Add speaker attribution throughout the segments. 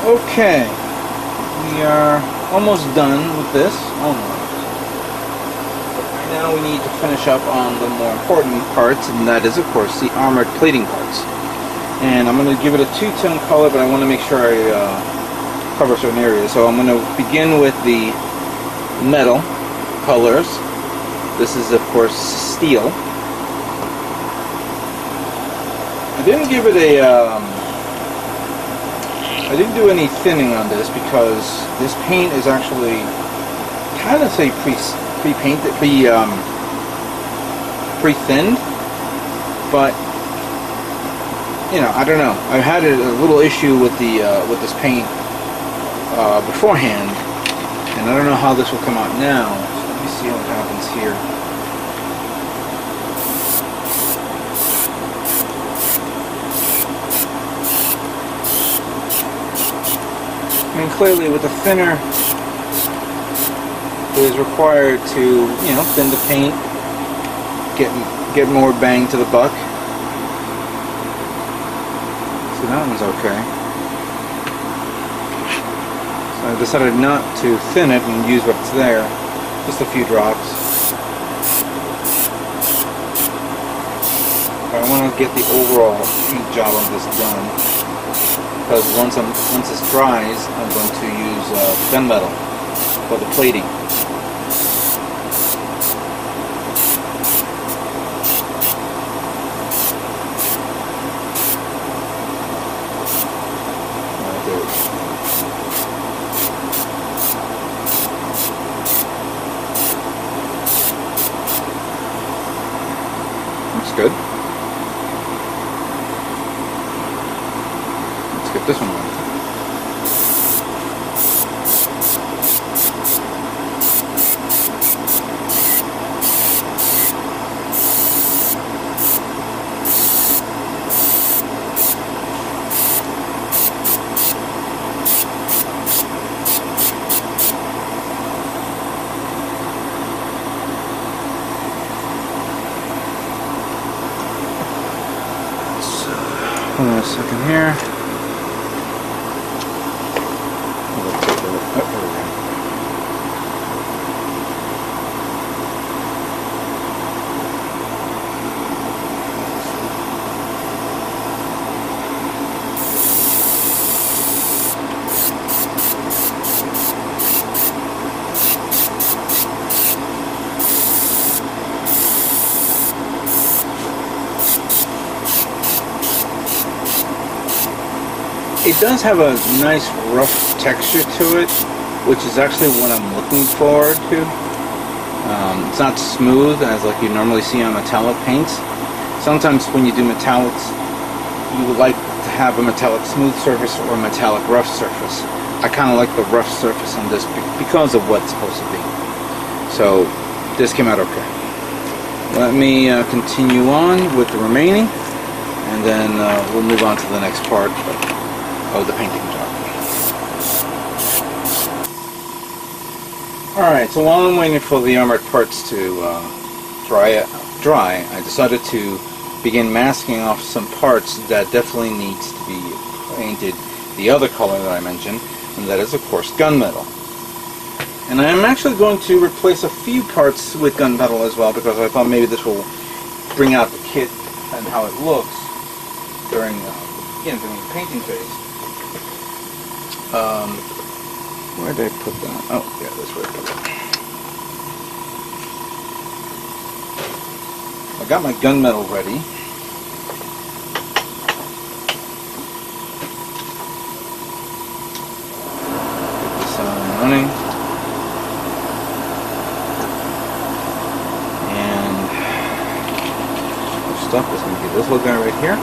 Speaker 1: Okay, we are almost done with this. Almost. Right now we need to finish up on the more important parts, and that is, of course, the armored plating parts. And I'm going to give it a two-tone color, but I want to make sure I cover certain areas. So I'm going to begin with the metal colors. This is, of course, steel. I didn't give it a I didn't do any thinning on this because this paint is actually kind of say pre-painted, pre-thinned, but you know, I don't know. I've had a little issue with the with this paint beforehand, and I don't know how this will come out now. So let me see what happens here. I mean, clearly with the thinner it is required to, you know, thin the paint, get more bang to the buck. So that one's okay. So I decided not to thin it and use what's there, just a few drops. But I want to get the overall paint job on this done. Because once this dries, I'm going to use gunmetal for the plating. Looks good. Let's get this one on. Hold on a second here. It does have a nice rough texture to it, which is actually what I'm looking forward to. It's not smooth as like you normally see on metallic paints. Sometimes when you do metallics, you would like to have a metallic smooth surface or a metallic rough surface. I kind of like the rough surface on this because of what it's supposed to be. So this came out okay. Let me continue on with the remaining, and then we'll move on to the next part of the painting job. Alright, so while I'm waiting for the armored parts to dry, I decided to begin masking off some parts that definitely needs to be painted the other color that I mentioned, and that is, of course, gunmetal. And I am actually going to replace a few parts with gunmetal as well, because I thought maybe this will bring out the kit and how it looks during during the painting phase. Where did I put that? Oh, yeah, that's where I put it. I got my gunmetal ready. Get this running. And stuff is going to be this little guy right here.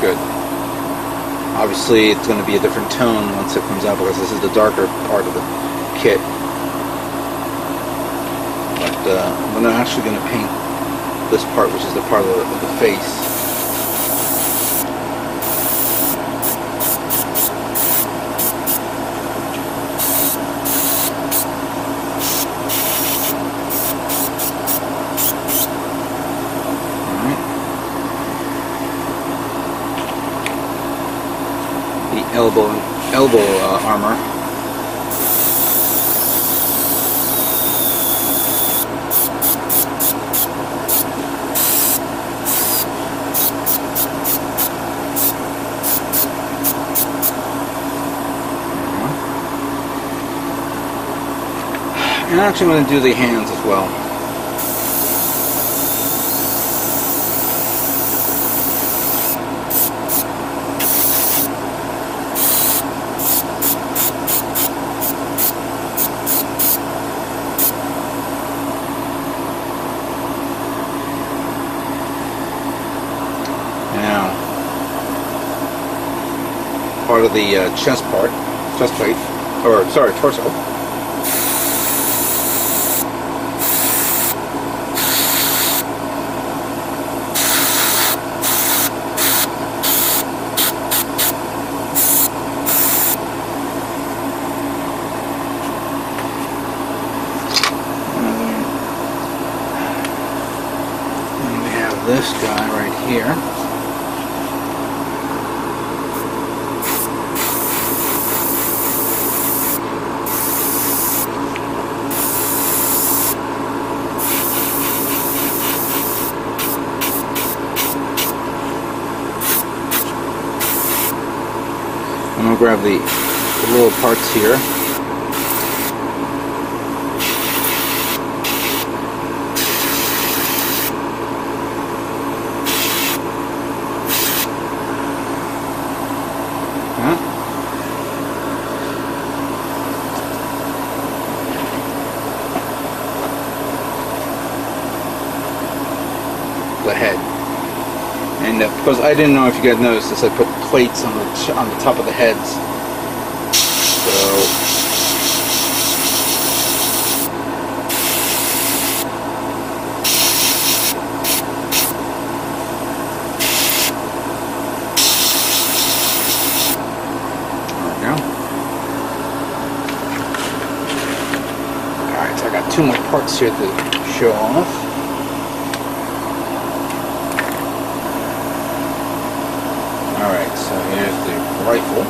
Speaker 1: Good. Obviously it's going to be a different tone once it comes out because this is the darker part of the kit. But I'm actually going to paint this part, which is the part of the face. the elbow armor. And I'm actually going to do the hands as well. Now, part of the chest plate, or sorry, torso. This guy right here. I'm going to grab the little parts here. The head, and because I didn't know if you guys noticed this, I put plates on the top of the heads. So there we go. All right, so I got 2 more parts here to show off. Alright, so here's the rifle.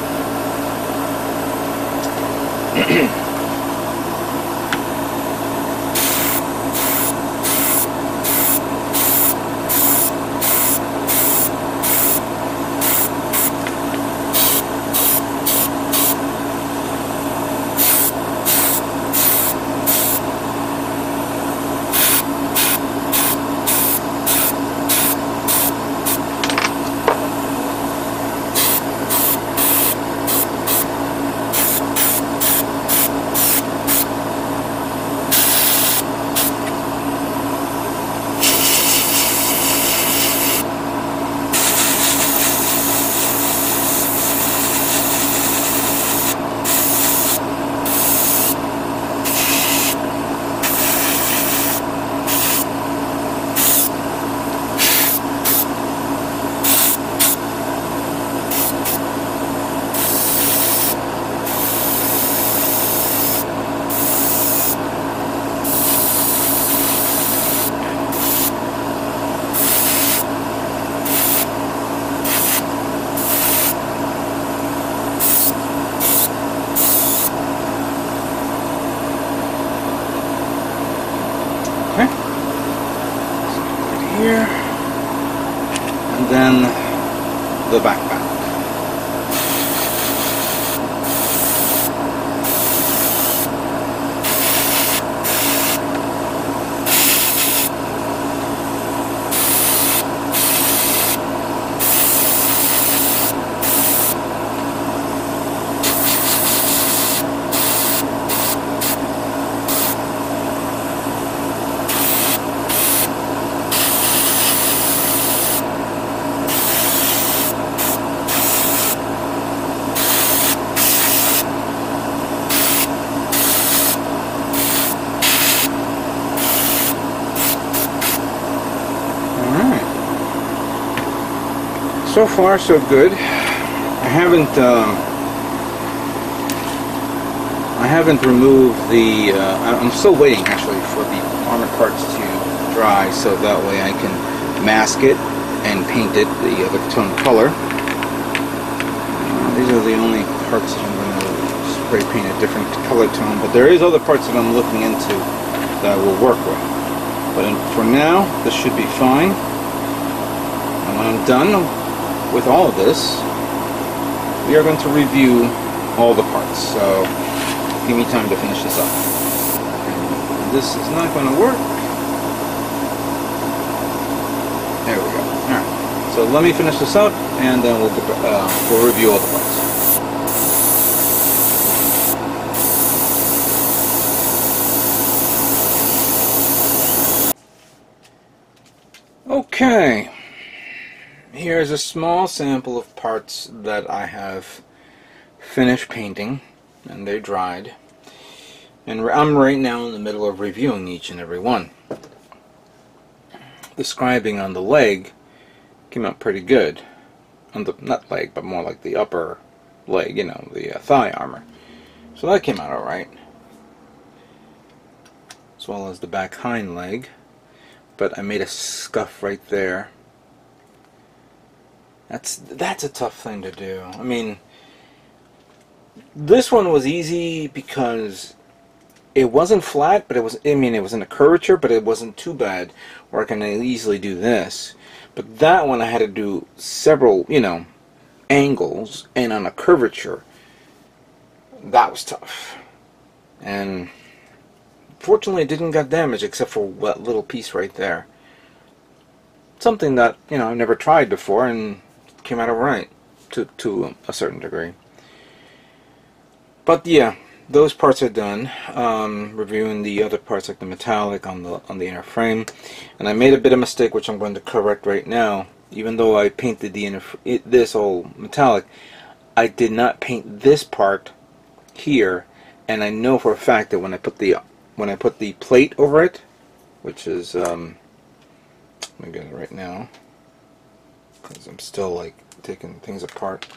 Speaker 1: Here, and then the backpack. So far, so good. I haven't removed the. I'm still waiting actually for the armor parts to dry, so that way I can mask it and paint it the other tone color. These are the only parts that I'm going to spray paint a different color tone, but there is other parts that I'm looking into that I will work with. But for now, this should be fine. And when I'm done with all of this, we are going to review all the parts. So give me time to finish this up. And this is not going to work. There we go. Alright. So let me finish this up, and then we'll review all the parts. Okay, here's a small sample of parts that I have finished painting, and they dried. And I'm right now in the middle of reviewing each and every one. The scribing on the leg came out pretty good. On the, not leg, but more like the upper leg, you know, the thigh armor. So that came out alright. As well as the back hind leg. But I made a scuff right there. That's a tough thing to do. I mean, this one was easy because it wasn't flat, but it was, I mean, it was in a curvature, but it wasn't too bad where I can easily do this. But that one I had to do several, you know, angles, and on a curvature, that was tough. And fortunately, it didn't get damaged except for that little piece right there. Something that, you know, I've never tried before and came out alright to a certain degree. But yeah, those parts are done. Reviewing the other parts like the metallic on the inner frame, and I made a bit of mistake which I'm going to correct right now. Even though I painted the this all metallic, I did not paint this part here, and I know for a fact that when I put the plate over it, which is let me get it right now because I'm still like taking things apart.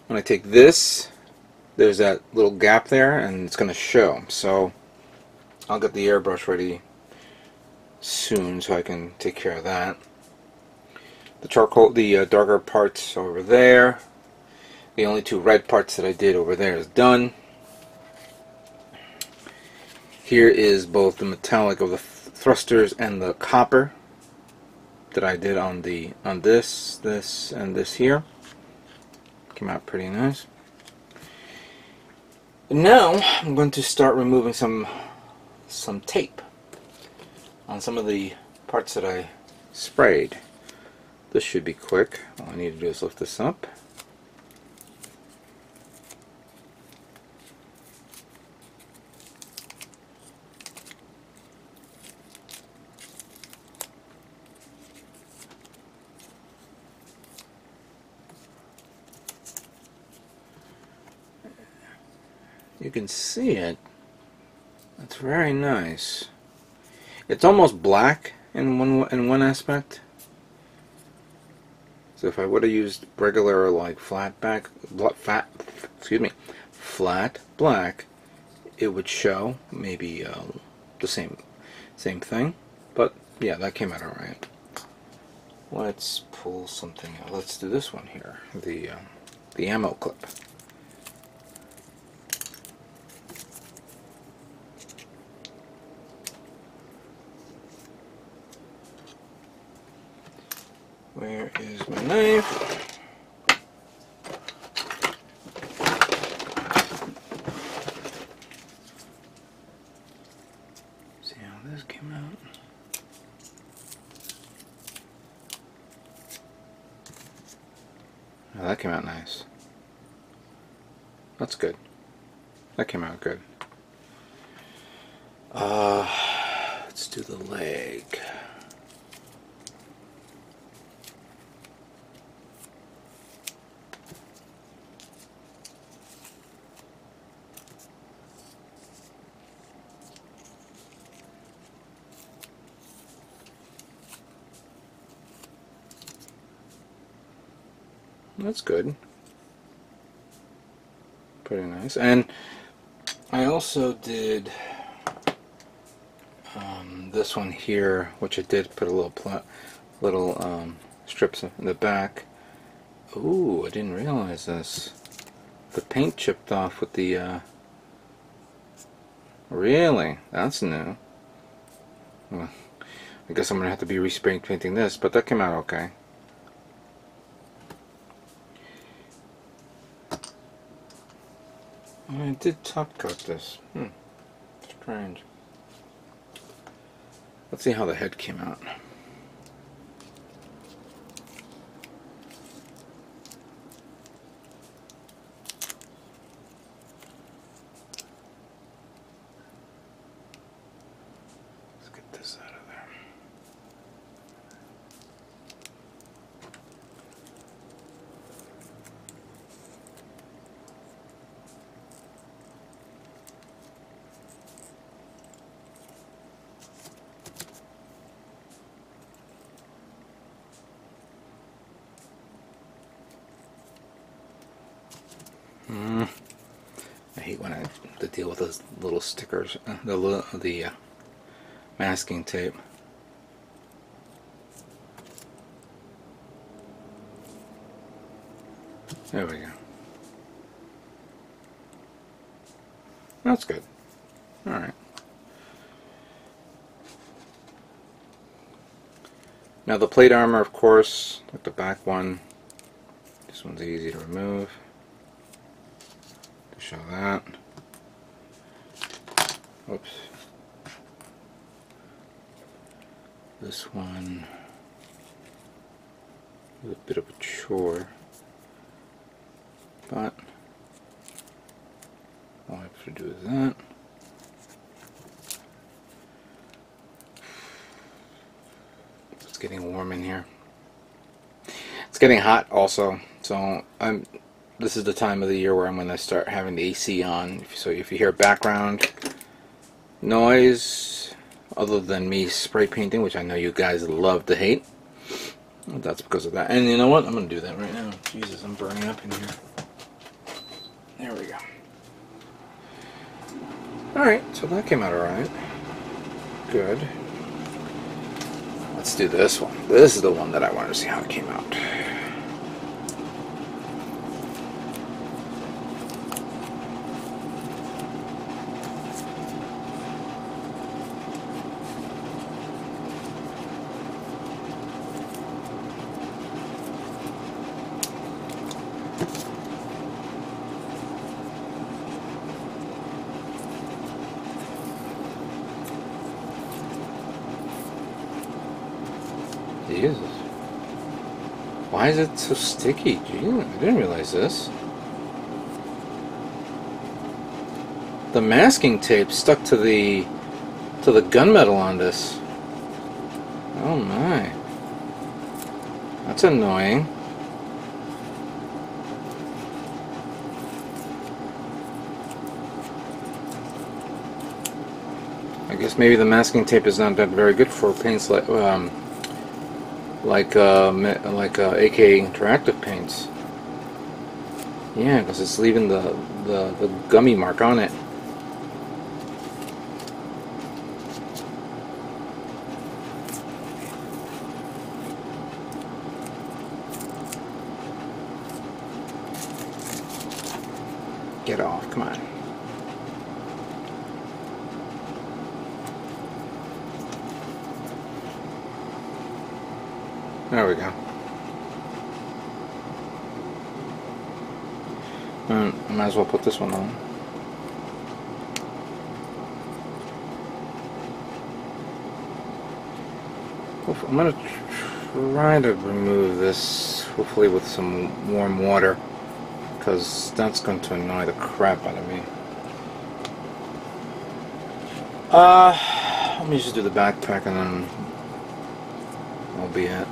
Speaker 1: When I take this, there's that little gap there, and it's going to show. So I'll get the airbrush ready soon so I can take care of that. The charcoal, the darker parts over there. The only two red parts that I did over there is done. Here is both the metallic of the thrusters and the copper that I did on this, and this here. Came out pretty nice. Now I'm going to start removing some tape on some of the parts that I sprayed. This should be quick. All I need to do is lift this up. You can see it. It's very nice. It's almost black in one aspect. So if I would have used regular like flat black, it would show maybe the same thing. But yeah, that came out alright. Let's pull something out. Let's do this one here. The ammo clip. Where is my knife? See how this came out? Oh, that came out nice. That's good. That came out good. Let's do the leg. That's good. Pretty nice. And I also did this one here, which I did put a little strips in the back. Ooh, I didn't realize this. the paint chipped off with the, really? That's new. Well, I guess I'm going to have to be respray painting this, but that came out okay. I did top coat this. Strange. Let's see how the head came out. Let's get this out of there. I hate when I have to deal with those little stickers, the masking tape. There we go. That's good. Alright. Now the plate armor, of course, like the back one, this one's easy to remove. To show that. Oops. This one is a bit of a chore, but all I have to do is that. It's getting warm in here. It's getting hot also, so this is the time of the year where I'm going to start having the AC on. So if you hear background noise other than me spray painting, which I know you guys love to hate, that's because of that. And you know what? I'm going to do that right now. Jesus, I'm burning up in here. There we go. Alright, so that came out alright. Good. Let's do this one. This is the one that I wanted to see how it came out. Jesus. Why is it so sticky? Gee, I didn't realize this. The masking tape stuck to the gunmetal on this. Oh my. That's annoying. I guess maybe the masking tape is not that very good for paints like AK Interactive paints. Yeah, because it's leaving the gummy mark on it. Get off, come on. There we go. I might as well put this one on. I'm going to try to remove this, hopefully with some warm water, because that's going to annoy the crap out of me. Let me just do the backpack and then that'll be it.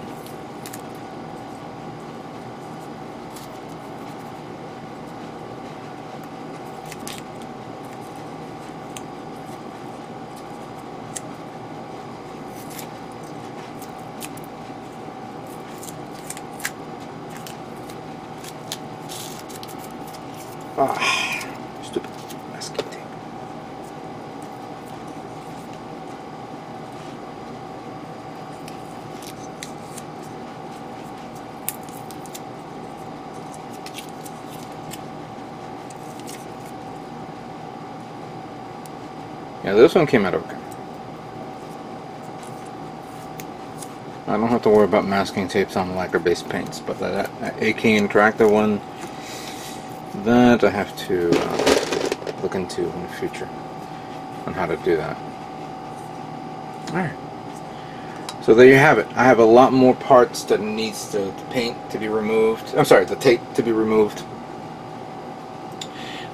Speaker 1: Stupid masking tape. Yeah, this one came out okay. I don't have to worry about masking tapes on lacquer-based paints, but that AK Interactive one, that I have to look into in the future on how to do that. Alright. So there you have it. I have a lot more parts that needs the paint to be removed. I'm sorry, the tape to be removed.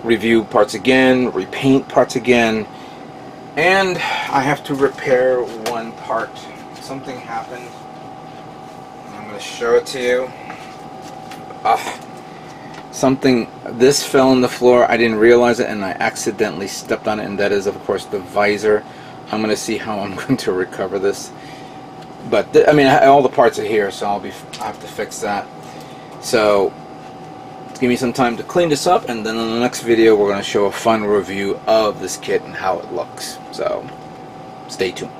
Speaker 1: Review parts again, repaint parts again, and I have to repair one part. Something happened. I'm going to show it to you. This fell on the floor. I didn't realize it, and I accidentally stepped on it, and that is, of course, the visor. I'm going to see how I'm going to recover this. But I mean, all the parts are here, so I have to fix that. So give me some time to clean this up, and then in the next video we're going to show a fun review of this kit and how it looks. So stay tuned.